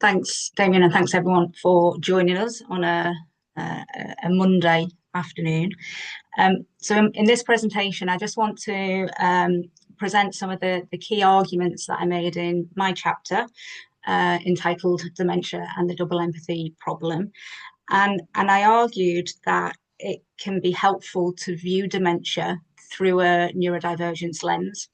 Thanks, Damien, and thanks everyone for joining us on a Monday afternoon. So in this presentation, I just want to present some of the key arguments that I made in my chapter entitled Dementia and the Double Empathy Problem. And I argued that it can be helpful to view dementia through a neurodivergence lens.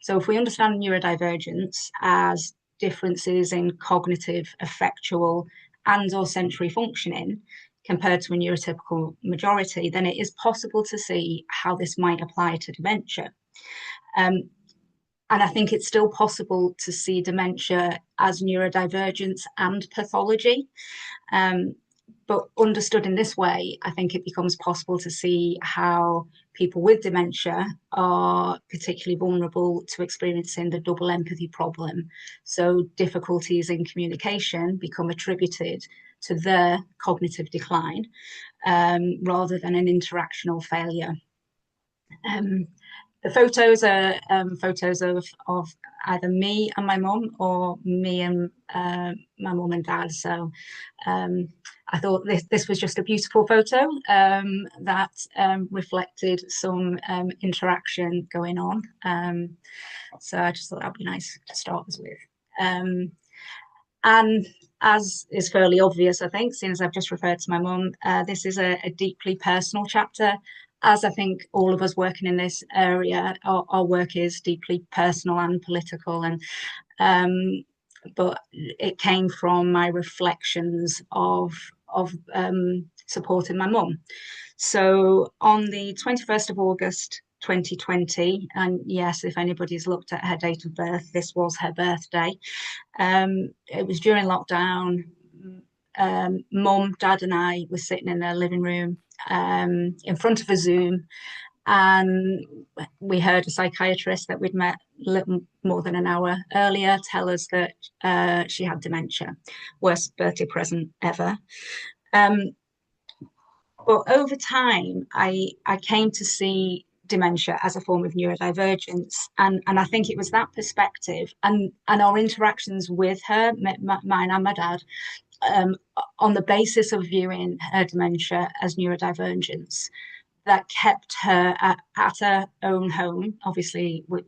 So if we understand neurodivergence as differences in cognitive, affectual, and or sensory functioning compared to a neurotypical majority, then it is possible to see how this might apply to dementia. Um, and I think it's still possible to see dementia as neurodivergence and pathology. Um, but understood in this way, I think it becomes possible to see how people with dementia are particularly vulnerable to experiencing the double empathy problem. So difficulties in communication become attributed to their cognitive decline rather than an interactional failure. The photos are photos of either me and my mum or me and my mum and dad. So I thought this was just a beautiful photo that reflected some interaction going on. So I just thought that'd be nice to start us with. And as is fairly obvious, I think, seeing as I've just referred to my mum, this is a deeply personal chapter. As I think all of us working in this area, our work is deeply personal and political, and but it came from my reflections of supporting my mum. So on the 21st of August 2020, and yes, if anybody's looked at her date of birth, this was her birthday. It was during lockdown. Mum, dad, and I were sitting in their living room in front of a Zoom, and we heard a psychiatrist that we'd met a little more than an hour earlier tell us that she had dementia, worst birthday present ever. But over time, I came to see dementia as a form of neurodivergence. And I think it was that perspective and our interactions with her, mine and my dad, on the basis of viewing her dementia as neurodivergence that kept her at her own home, obviously with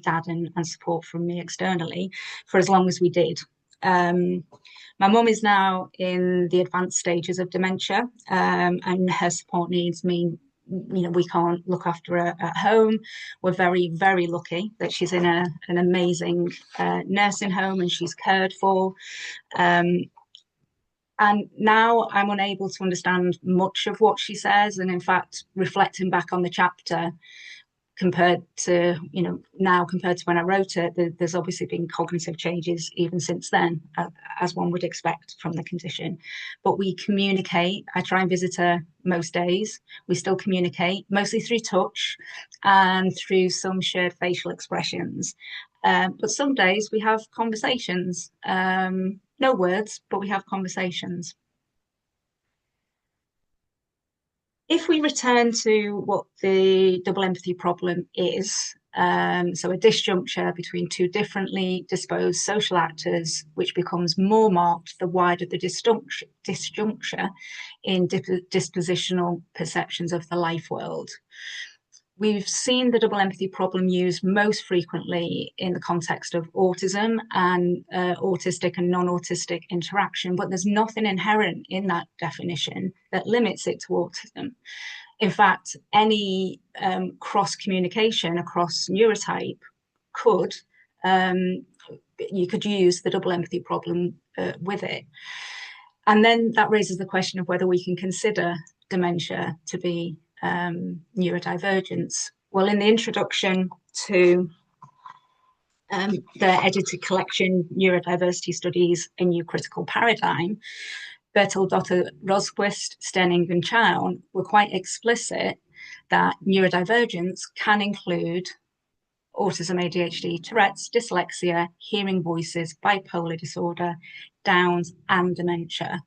dad and support from me externally, for as long as we did. My mum is now in the advanced stages of dementia, and her support needs mean, you know, we can't look after her at home. We're very, very lucky that she's in an amazing nursing home and she's cared for. And now I'm unable to understand much of what she says. And in fact, reflecting back on the chapter, compared to, you know, now compared to when I wrote it, there's obviously been cognitive changes even since then, as one would expect from the condition. But we communicate. I try and visit her most days. We still communicate, mostly through touch and through some shared facial expressions. But some days we have conversations. No words, but we have conversations. If we return to what the double empathy problem is, so a disjuncture between two differently disposed social actors, which becomes more marked the wider the disjuncture in dispositional perceptions of the life world. We've seen the double empathy problem used most frequently in the context of autism and autistic and non-autistic interaction, but there's nothing inherent in that definition that limits it to autism. In fact, any cross-communication across neurotype could, you could use the double empathy problem with it. And then that raises the question of whether we can consider dementia to be neurodivergence. Well, in the introduction to the edited collection, Neurodiversity Studies, A New Critical Paradigm, Bertil-Dotter Rosquist, Stenning and Chown were quite explicit that neurodivergence can include autism, ADHD, Tourette's, dyslexia, hearing voices, bipolar disorder, Downs, and dementia.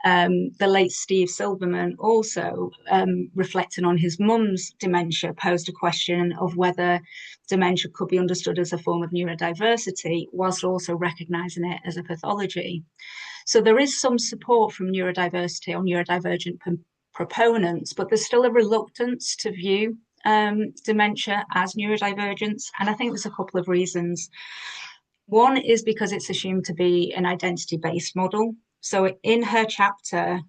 The late Steve Silverman also, reflecting on his mum's dementia, posed a question of whether dementia could be understood as a form of neurodiversity, whilst also recognizing it as a pathology. So there is some support from neurodiversity or neurodivergent proponents, but there's still a reluctance to view dementia as neurodivergence. And I think there's a couple of reasons. One is because it's assumed to be an identity-based model. So in her chapter,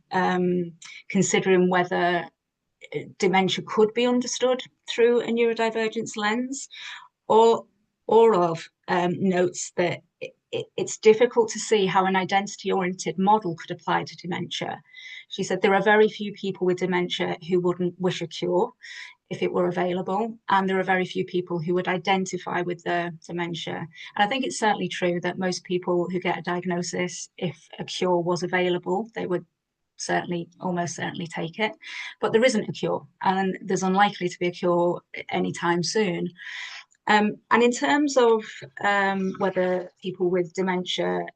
considering whether dementia could be understood through a neurodivergence lens, or Orlov notes that it's difficult to see how an identity-oriented model could apply to dementia. She said there are very few people with dementia who wouldn't wish a cure if it were available, and there are very few people who would identify with the dementia. And I think it's certainly true that most people who get a diagnosis, if a cure was available, they would almost certainly take it. But there isn't a cure, and there's unlikely to be a cure anytime soon. And in terms of whether people with dementia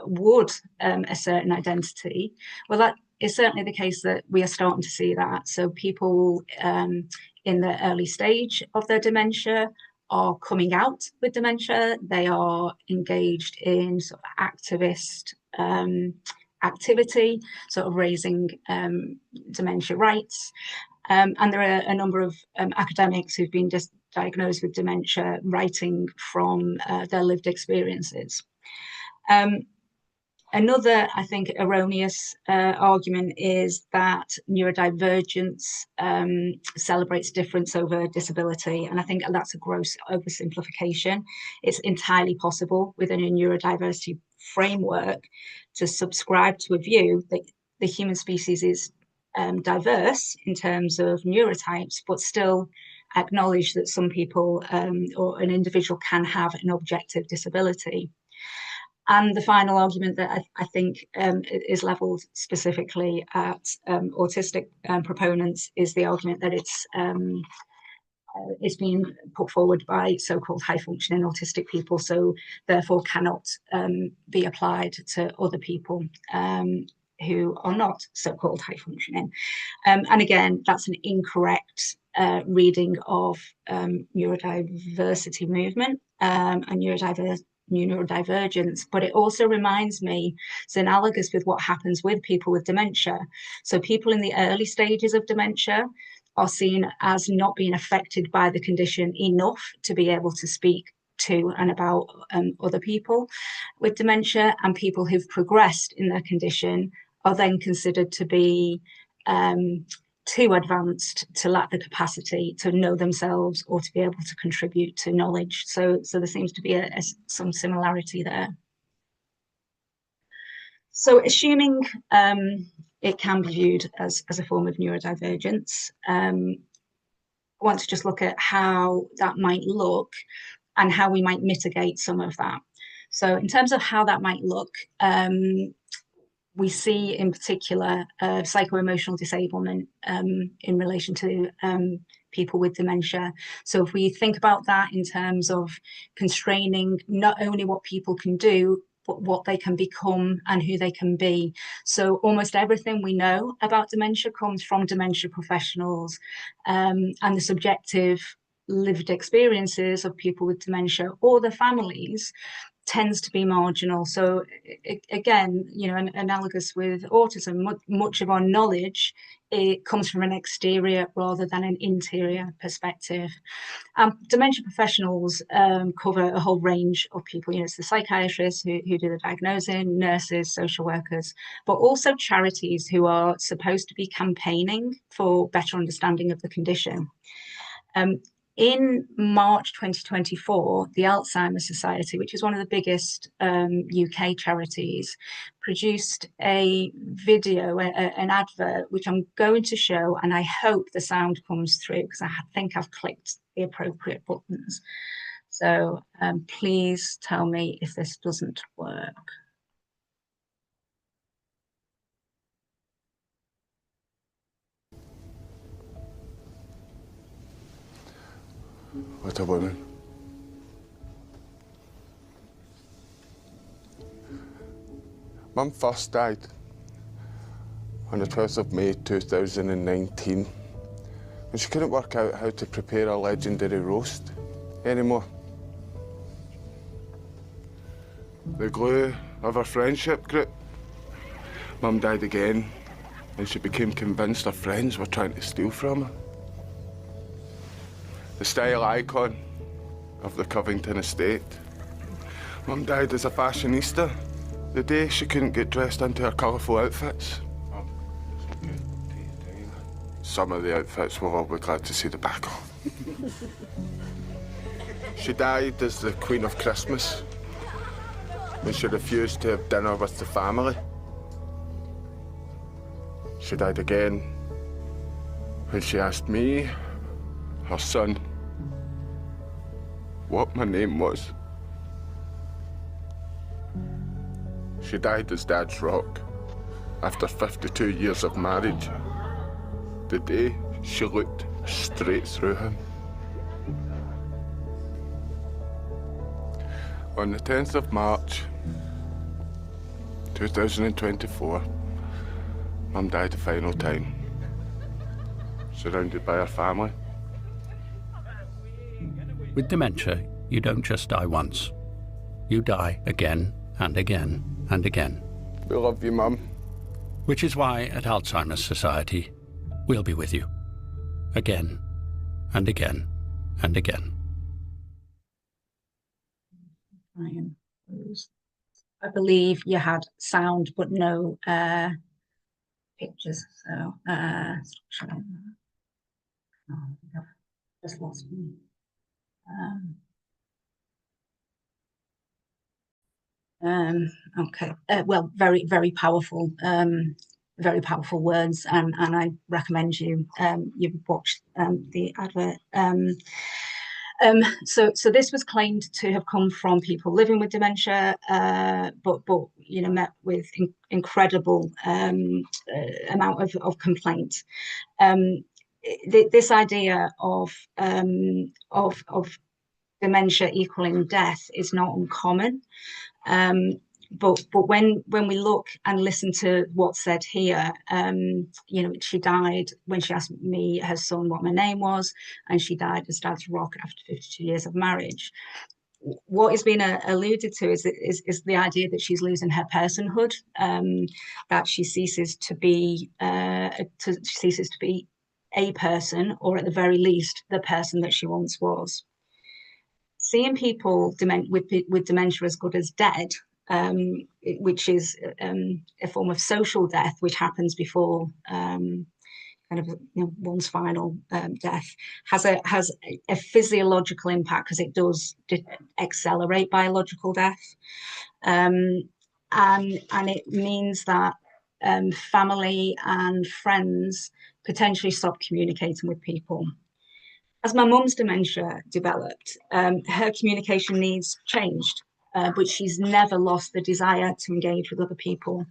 would assert an identity, well, that is certainly the case that we are starting to see that. So people in the early stage of their dementia are coming out with dementia. They are engaged in sort of activist activity, sort of raising dementia rights. And there are a number of academics who've been diagnosed with dementia writing from their lived experiences. Another, I think, erroneous argument is that neurodivergence celebrates difference over disability. And I think that's a gross oversimplification. It's entirely possible within a neurodiversity framework to subscribe to a view that the human species is diverse in terms of neurotypes, but still acknowledge that some people or an individual can have an objective disability. And the final argument that I think is levelled specifically at autistic proponents is the argument that it's being put forward by so-called high-functioning autistic people, so therefore cannot be applied to other people who are not so-called high-functioning. And again, that's an incorrect reading of neurodiversity movement and neurodivergence, but it also reminds me it's analogous with what happens with people with dementia. So people in the early stages of dementia are seen as not being affected by the condition enough to be able to speak to and about other people with dementia, and people who've progressed in their condition are then considered to be too advanced to lack the capacity to know themselves or to be able to contribute to knowledge. So there seems to be some similarity there. So assuming it can be viewed as a form of neurodivergence, I want to just look at how that might look and how we might mitigate some of that. So in terms of how that might look, we see in particular psycho-emotional disablement in relation to people with dementia. So if we think about that in terms of constraining not only what people can do, but what they can become and who they can be. So almost everything we know about dementia comes from dementia professionals, and the subjective lived experiences of people with dementia or their families tends to be marginal. So again, you know, analogous with autism, much of our knowledge, it comes from an exterior rather than an interior perspective. Dementia professionals cover a whole range of people. You know, it's the psychiatrists who do the diagnosing, nurses, social workers, but also charities who are supposed to be campaigning for better understanding of the condition. In March 2024, the Alzheimer's Society, which is one of the biggest UK charities, produced a video, an advert, which I'm going to show, and I hope the sound comes through because I think I've clicked the appropriate buttons. So please tell me if this doesn't work. What a woman. Mum first died on the 12th of May 2019, and she couldn't work out how to prepare a legendary roast anymore. The glue of our friendship group. Mum died again, and she became convinced her friends were trying to steal from her. The style icon of the Covington estate. Mum died as a fashionista, the day she couldn't get dressed into her colourful outfits. Some of the outfits we'll all be glad to see the back of. She died as the Queen of Christmas when she refused to have dinner with the family. She died again when she asked me, her son, what my name was. She died as Dad's rock after 52 years of marriage, the day she looked straight through him. On the 10th of March 2024, Mum died the final time, surrounded by her family. With dementia, you don't just die once. You die again and again and again. We love you, Mum. Which is why at Alzheimer's Society, we'll be with you. Again and again and again. Ryan, I believe you had sound but no pictures, so I've just lost me. Okay, well, very powerful words, and I recommend you watch the advert. So this was claimed to have come from people living with dementia, but you know, met with incredible amount of complaint. This idea of dementia equaling death is not uncommon. But when we look and listen to what's said here, you know, she died when she asked me, her son, what my name was, and she died as Dad's rock after 52 years of marriage. What is being alluded to is the idea that she's losing her personhood, that she ceases to be a person, or at the very least, the person that she once was. Seeing people with dementia as good as dead, which is a form of social death, which happens before kind of, you know, one's final death, has a physiological impact, because it does accelerate biological death, and it means that family and friends potentially stop communicating with people. As my mum's dementia developed, her communication needs changed, but she's never lost the desire to engage with other people.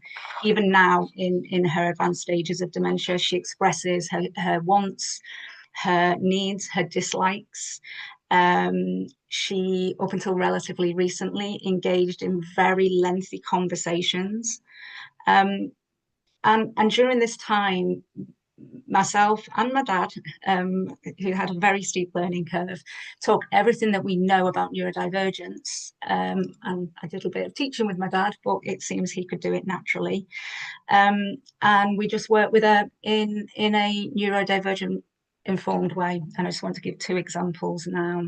Even now, in her advanced stages of dementia, she expresses her wants, her needs, her dislikes. She, up until relatively recently, engaged in very lengthy conversations. And during this time, myself and my dad, who had a very steep learning curve, taught everything that we know about neurodivergence. And I did a bit of teaching with my dad, but it seems he could do it naturally. And we just worked with her in a neurodivergent informed way. And I just want to give two examples now.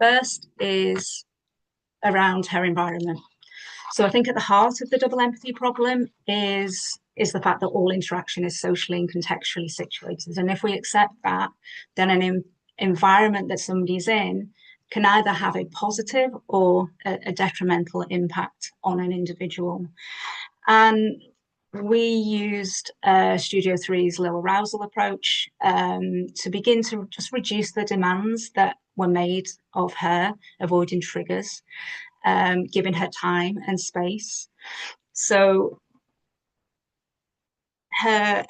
First is around her environment. So I think at the heart of the double empathy problem is the fact that all interaction is socially and contextually situated. And if we accept that, then an environment that somebody's in can either have a positive or a detrimental impact on an individual. And we used Studio 3's low arousal approach to begin to just reduce the demands that were made of her, avoiding triggers, giving her time and space. So her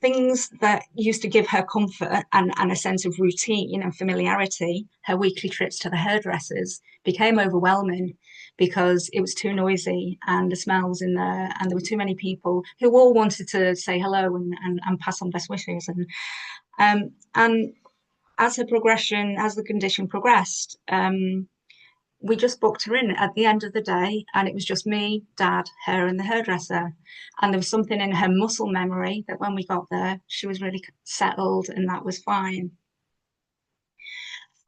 things that used to give her comfort and a sense of routine and familiarity, her weekly trips to the hairdressers, became overwhelming because it was too noisy and the smells in there, and there were too many people who all wanted to say hello and pass on best wishes. And as the condition progressed, we just booked her in at the end of the day, and it was just me, Dad, her, and the hairdresser. And there was something in her muscle memory that when we got there, she was really settled, and that was fine.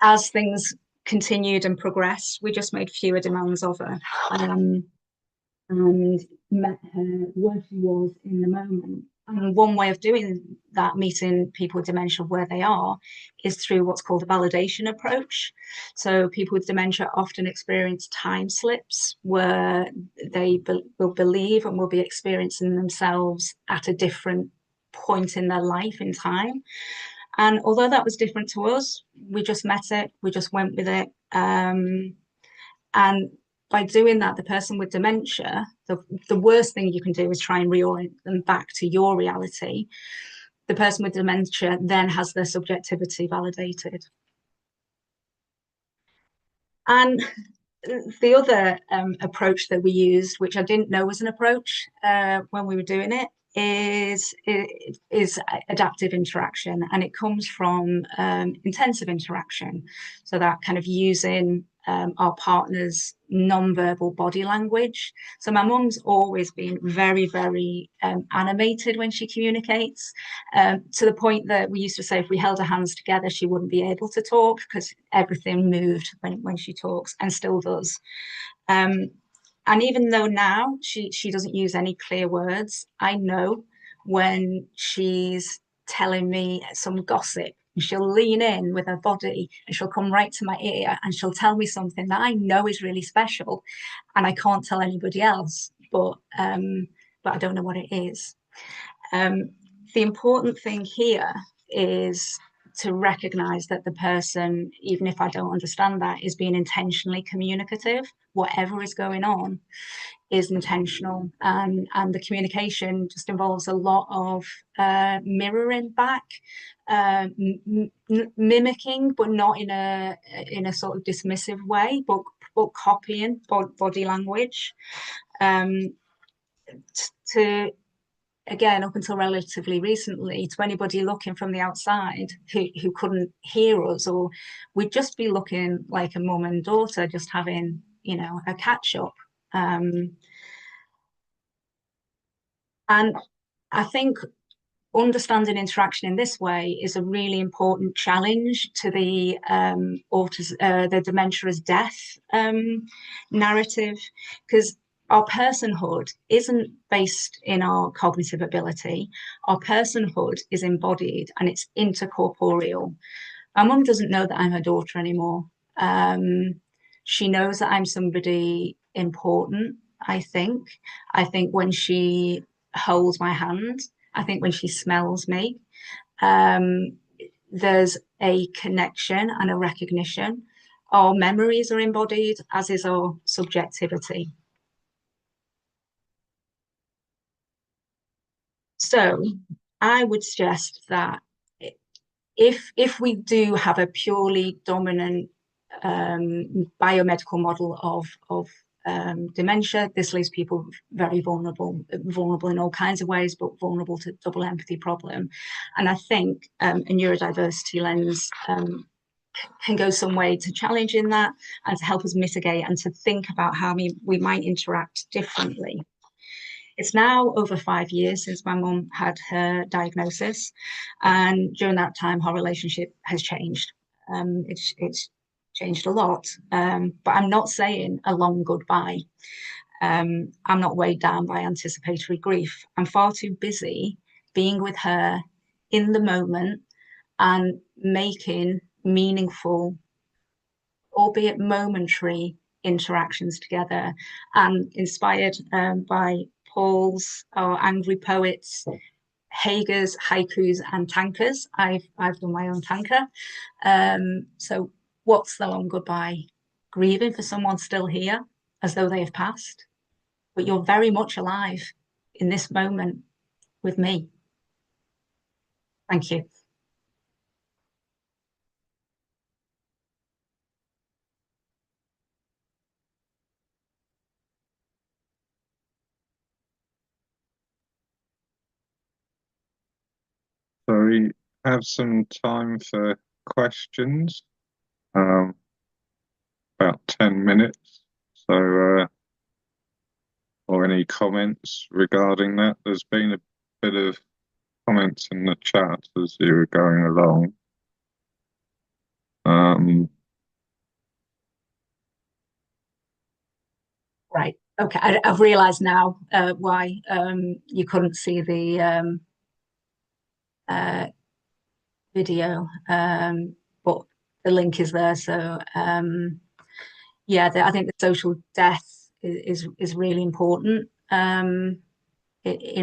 As things continued and progressed, we just made fewer demands of her, and met her where she was in the moment. And one way of doing that, meeting people with dementia where they are, is through what's called a validation approach. So people with dementia often experience time slips where they will believe and will be experiencing themselves at a different point in their life in time. And although that was different to us, we just met it, we just went with it. And by doing that, the person with dementia, the worst thing you can do is try and reorient them back to your reality. The person with dementia then has their subjectivity validated. And the other approach that we used, which I didn't know was an approach when we were doing it, is adaptive interaction, and it comes from intensive interaction. So that kind of using our partner's non-verbal body language. So my mum's always been very, very animated when she communicates, to the point that we used to say if we held our hands together, she wouldn't be able to talk because everything moved when she talks, and still does. And even though now she doesn't use any clear words, I know when she's telling me some gossip. She'll lean in with her body and she'll come right to my ear and she'll tell me something that I know is really special and I can't tell anybody else, but I don't know what it is. The important thing here is to recognize that the person, even if I don't understand that, is being intentionally communicative. Whatever is going on is intentional, and the communication just involves a lot of mirroring back, mimicking, but not in a sort of dismissive way, but copying body language, to again, up until relatively recently, to anybody looking from the outside who couldn't hear us, or we'd just be looking like a mum and daughter just having, a catch up. And I think understanding interaction in this way is a really important challenge to the dementia as death narrative, because our personhood isn't based in our cognitive ability. Our personhood is embodied and it's intercorporeal. My mum doesn't know that I'm her daughter anymore. She knows that I'm somebody important, I think. I think when she holds my hand, I think when she smells me, there's a connection and a recognition. Our memories are embodied, as is our subjectivity. So I would suggest that if we do have a purely dominant biomedical model of dementia, this leaves people very vulnerable in all kinds of ways, but vulnerable to double empathy problem. And I think a neurodiversity lens can go some way to challenging that and to help us mitigate and to think about how we might interact differently. It's now over 5 years since my mum had her diagnosis, and during that time, her relationship has changed. It's changed a lot, but I'm not saying a long goodbye. I'm not weighed down by anticipatory grief. I'm far too busy being with her in the moment and making meaningful, albeit momentary, interactions together, and inspired by Paul's angry poets, Heger's haikus and tankas. I've done my own tanka. So what's the long goodbye? Grieving for someone still here as though they have passed, but you're very much alive in this moment with me. Thank you. So we have some time for questions, about 10 minutes. So, or any comments regarding that? There's been a bit of comments in the chat as you were going along. Right. Okay. I've realised now why you couldn't see the video, but the link is there. So yeah, I think the social death is really important in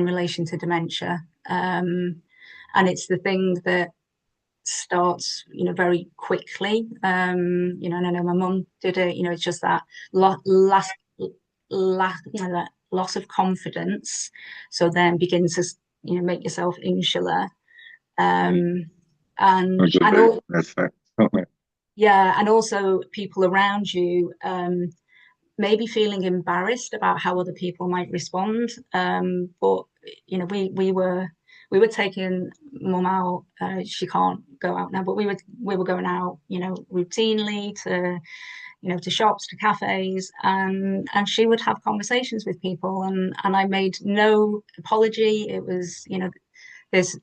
relation to dementia, and it's the thing that starts, very quickly. And I know my mum did it. It's just that last that loss of confidence. So then begins to make yourself insular. And Effect, yeah, and also people around you maybe feeling embarrassed about how other people might respond. But we were taking mum out. She can't go out now, but we were going out, routinely to shops, to cafes, and she would have conversations with people, and I made no apology. It was, because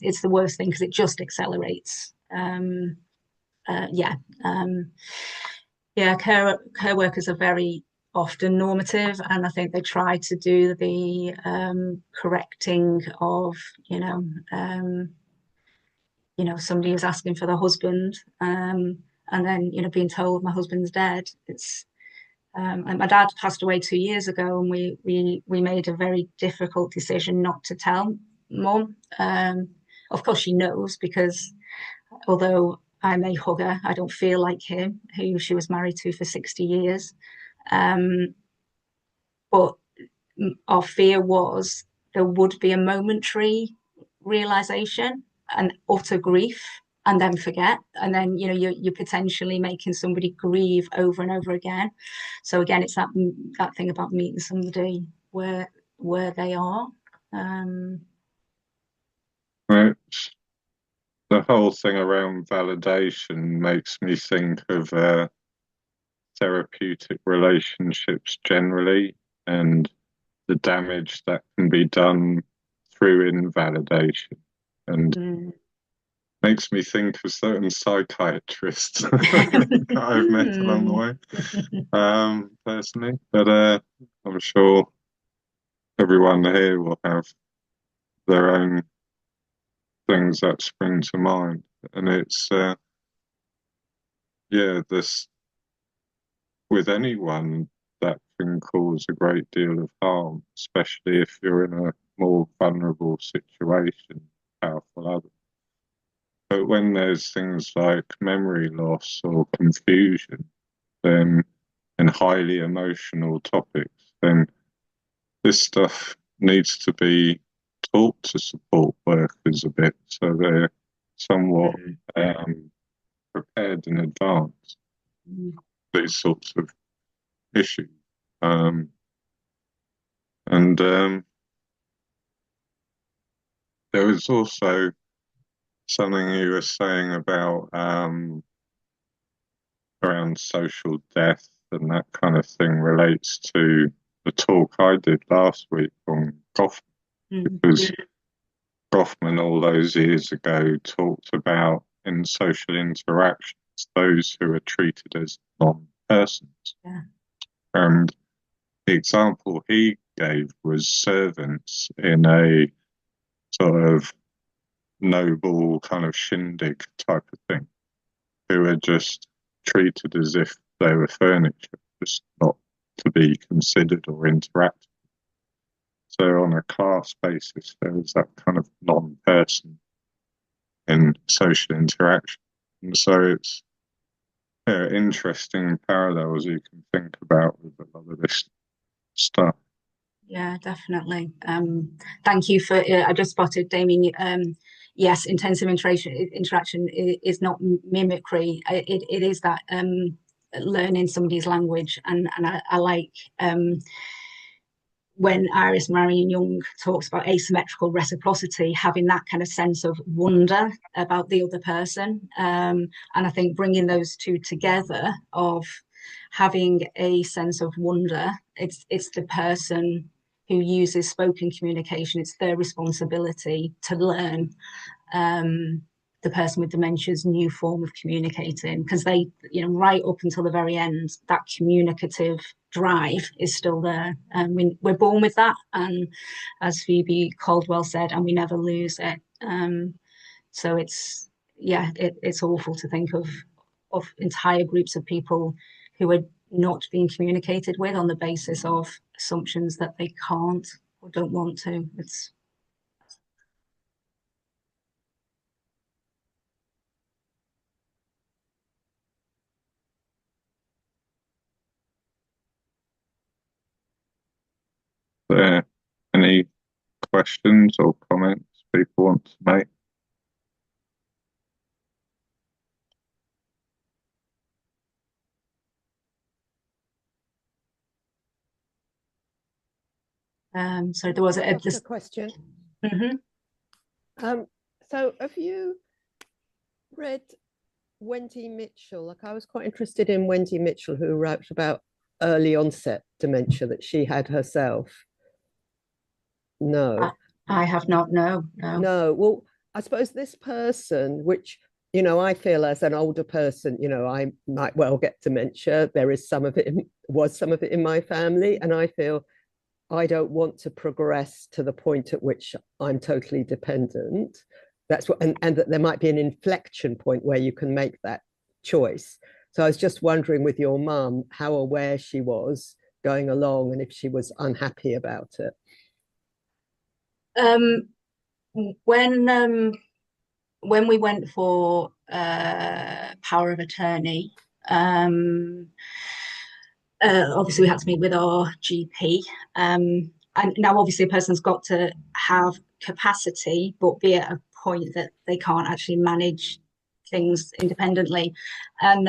it's the worst thing, because it just accelerates. Care workers are very often normative, and I think they try to do the correcting of, somebody was asking for their husband, and then being told my husband's dead. It's and my dad passed away 2 years ago, and we made a very difficult decision not to tell mum. Of course, she knows, because although I may hug her, I don't feel like him, who she was married to for 60 years. But our fear was there would be a momentary realization and utter grief, and then forget, and then you're potentially making somebody grieve over and over again. So again, it's that thing about meeting somebody where they are. Right. The whole thing around validation makes me think of therapeutic relationships generally, and the damage that can be done through invalidation, and makes me think of certain psychiatrists that I've met along the way, personally. But I'm sure everyone here will have their own things that spring to mind, and it's this, with anyone, that can cause a great deal of harm, especially if you're in a more vulnerable situation, powerful others. But when there's things like memory loss or confusion, then, and highly emotional topics, then this stuff needs to be taught to support workers a bit, so they're somewhat prepared in advance for these sorts of issues. There was also something you were saying about around social death, and that kind of thing relates to the talk I did last week on Goffman, because Goffman all those years ago talked about, in social interactions, those who are treated as non-persons. Yeah. And the example he gave was servants in a sort of noble kind of shindig type of thing, who are just treated as if they were furniture, just not to be considered or interacted. So on a class basis, there was that kind of non-person in social interaction. And so it's interesting parallels you can think about with a lot of this stuff. Yeah, definitely. Thank you for, I just spotted, Damien, yes, intensive interaction is not mimicry. It is that learning somebody's language, and I like when Marion Young talks about asymmetrical reciprocity, having that kind of sense of wonder about the other person. And I think bringing those two together, of having a sense of wonder, it's the person who uses spoken communication, it's their responsibility to learn the person with dementia's new form of communicating, because they, right up until the very end, that communicative drive is still there, and we're born with that, and as Phoebe Caldwell said, and we never lose it. So it's awful to think of entire groups of people who are not being communicated with on the basis of assumptions that they can't or don't want to. It's there any questions or comments people want to make? So there was a question. Mm-hmm. So have you read Wendy Mitchell? Like, I was quite interested in Wendy Mitchell, who wrote about early onset dementia that she had herself. No. I have not, no. Well, I suppose this person, which, I feel as an older person, I might well get dementia. There is some of it, was some of it in my family. And I feel I don't want to progress to the point at which I'm totally dependent. That's what, and that there might be an inflection point where you can make that choice. So I was just wondering with your mum, how aware she was going along and if she was unhappy about it. When we went for power of attorney, obviously we had to meet with our GP, and now obviously a person's got to have capacity, but be at a point that they can't actually manage things independently. And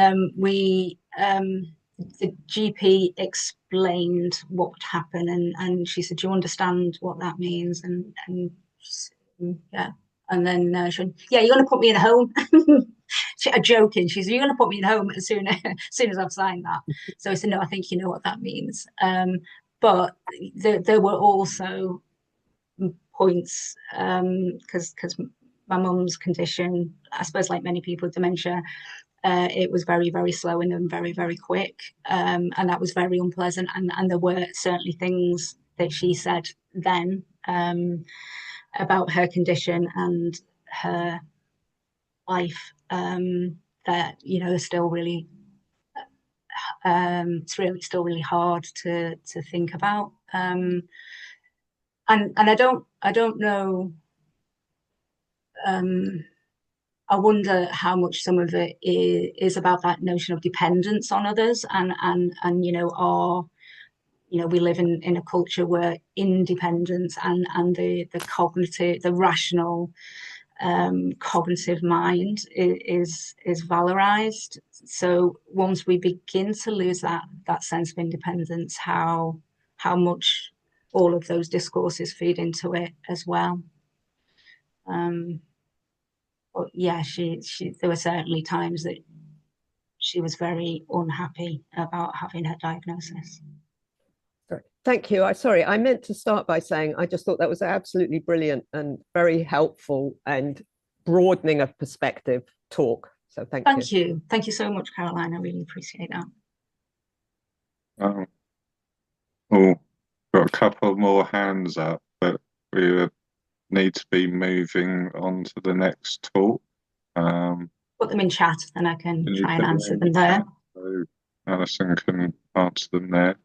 the GP explained what would happen, and she said, "Do you understand what that means?" And yeah, and then she went, "Yeah, you're going to put me in a home." Joking, she said, "You're going to put me in a home as soon as I've signed that." So I said, "No, I think you know what that means." But there were also points, because my mum's condition, I suppose, like many people with dementia, it was very, very slow and then very, very quick, and that was very unpleasant. And there were certainly things that she said then about her condition and her life that are still really it's really still really hard to think about, and I don't know. I wonder how much some of it is about that notion of dependence on others, and we live in a culture where independence and the cognitive, the rational cognitive mind is valorized. So once we begin to lose that sense of independence, how much all of those discourses feed into it as well. But yeah, there were certainly times that she was very unhappy about having her diagnosis. Thank you. I meant to start by saying I just thought that was absolutely brilliant and very helpful and broadening of perspective talk. So thank you. Thank you so much, Caroline. I really appreciate that. Oh, got a couple more hands up, but we need to be moving on to the next talk. Put them in chat, and I can try and answer them there. So Allison can answer them there.